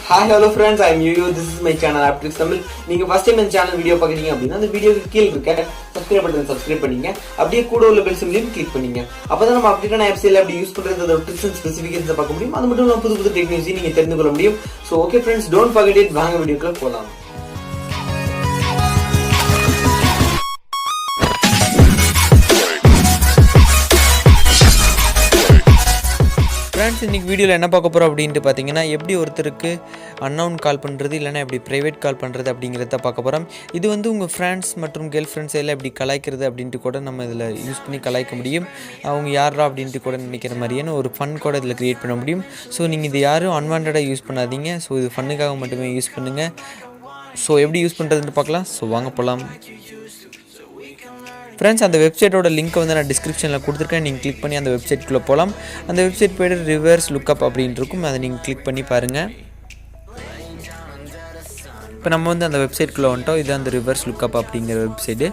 Hi hello friends, I am Yu. This is my channel Aptrix Tamil. நீங்க first time இந்த channel video பாக்குறீங்க அப்படினா அந்த வீடியோக்கு கீழ இருக்க subscribe பட்டனை subscribe பண்ணீங்க. அப்படியே கூட உள்ள bell symbol-ஐயும் click பண்ணீங்க. அப்பதான் நம்ம அப்டேட்டான apps எல்லாம் எப்படி யூஸ் பண்றதோட tips and specifications பார்க்க முடியும். அது மட்டும் இல்லாம புது டெக்னாலஜி நீங்க தெரிந்து கொள்ள முடியும். So okay friends, don't forget it. வாங்க வீடியோக்குள்ள போலாம். ஃப்ரெண்ட்ஸ் இன்றைக்கி வீடியோவில் என்ன பார்க்க போகிறோம் அப்படின்ட்டு பார்த்தீங்கன்னா எப்படி ஒருத்தருக்கு அன்னவுன் கால் பண்ணுறது இல்லைனா எப்படி ப்ரைவேட் கால் பண்ணுறது அப்படிங்கிறத பார்க்க போகிறோம். இது வந்து உங்கள் ஃப்ரெண்ட்ஸ் மற்றும் கேர்ள் ஃப்ரெண்ட்ஸ் எல்லாம் எப்படி கலாய்க்கிறது அப்படின்ட்டு கூட நம்ம இதில் யூஸ் பண்ணி கலாய்க்க முடியும். அவங்க யாரா அப்படின்ட்டு கூட நினைக்கிற மாதிரியான ஒரு ஃபன் கூட இதில் க்ரியேட் பண்ண முடியும். ஸோ நீங்கள் இது யாரும் அன்வான்டாக யூஸ் பண்ணாதீங்க. ஸோ இது ஃபன்னுக்காக மட்டுமே யூஸ் பண்ணுங்கள். ஸோ எப்படி யூஸ் பண்ணுறதுன்னு பார்க்கலாம். ஸோ வாங்க போகலாம். ஃப்ரெண்ட்ஸ் அந்த வெப்சைட்டோட லிங்க்கை வந்து நான் டிஸ்கிரிப்ஷனில் கொடுத்துருக்கேன். நீங்கள் கிளிக் பண்ணி அந்த வெப்சைட்குள்ளே போகலாம். அந்த வெப்சைட் போய்ட்டு ரிவர்ஸ் லுக்கப் அப்படின்ட்டு இருக்கும். அதை நீங்கள் கிளிக் பண்ணி பாருங்கள். இப்போ நம்ம வந்து அந்த வெப்சைட்குள்ளே வந்துட்டோம். இது அந்த ரிவர்ஸ் லுக்கப் அப்படிங்கிற வெப்சைட்டு.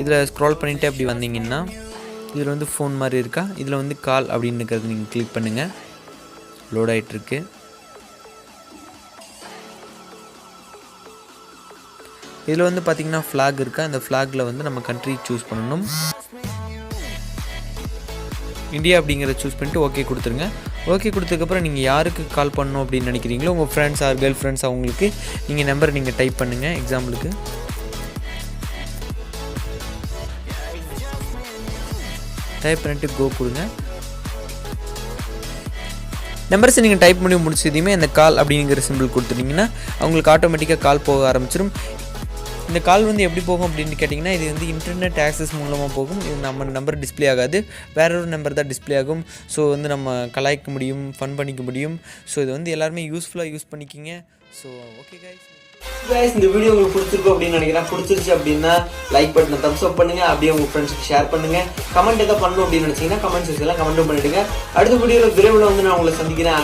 இதில் ஸ்க்ரால் பண்ணிவிட்டு அப்படி வந்தீங்கன்னா இதில் வந்து ஃபோன் மாதிரி இருக்கா, இதில் வந்து கால் அப்படின்னு இருக்கிறது நீங்கள் கிளிக் பண்ணுங்கள். லோட் ஆகிட்டுருக்கு. இதில் வந்து பார்த்திங்கன்னா ஃப்ளாக் இருக்கா, அந்த ஃப்ளாகில் வந்து நம்ம கண்ட்ரி சூஸ் பண்ணணும். இந்தியா அப்படிங்கிறத சூஸ் பண்ணிட்டு ஓகே கொடுத்துருங்க. ஓகே கொடுத்ததுக்கப்புறம் நீங்கள் யாருக்கு கால் பண்ணணும் அப்படின்னு நினைக்கிறீங்களோ உங்கள் ஃப்ரெண்ட்ஸ் ஆர் கேர்ள் ஃப்ரெண்ட்ஸ் அவங்களுக்கு நீங்கள் நம்பர் நீங்கள் டைப் பண்ணுங்கள். எக்ஸாம்பிளுக்கு டைப் பண்ணிட்டு கோ கொடுங்க. நம்பர்ஸை நீங்கள் டைப் பண்ணி முடிச்சதையுமே அந்த கால் அப்படிங்கிற சிம்பிள் கொடுத்துட்டிங்கன்னா அவங்களுக்கு ஆட்டோமேட்டிக்காக கால் போக ஆரம்பிச்சிடும். இந்த கால் வந்து எப்படி போகும் அப்படின்னு கேட்டிங்கன்னா இது வந்து இன்டர்நெட் ஆக்சஸ் மூலமாக போகும். இது நம்ம நம்பர் டிஸ்பிளே ஆகாது, வேற ஒரு நம்பர் தான் டிஸ்பிளே ஆகும். ஸோ வந்து நம்ம கலாய்க்க முடியும், ஃபன் பண்ணிக்க முடியும். ஸோ இது வந்து எல்லாருமே யூஸ்ஃபுல்லாக யூஸ் பண்ணிக்கிங்க. ஸோ ஓகே கைஸ், இந்த வீடியோ உங்களுக்கு பிடிச்சிருக்கும் அப்படின்னு நினைக்கிறேன். பிடிச்சிருச்சு அப்படின்னா லைக் பட்டனை தம்ஸ் அப் பண்ணுங்க. அப்படியே உங்கள் ஃப்ரெண்ட்ஸுக்கு ஷேர் பண்ணுங்க. கமெண்ட் எதாவது பண்ணணும் அப்படின்னு நினச்சிங்கன்னா கமெண்ட் செக்ஷனில் கமெண்ட்டும் பண்ணிவிடுங்க. அடுத்த வீடியோவில் விரைவில் வந்து நான் உங்களை சந்திக்கிறேன்.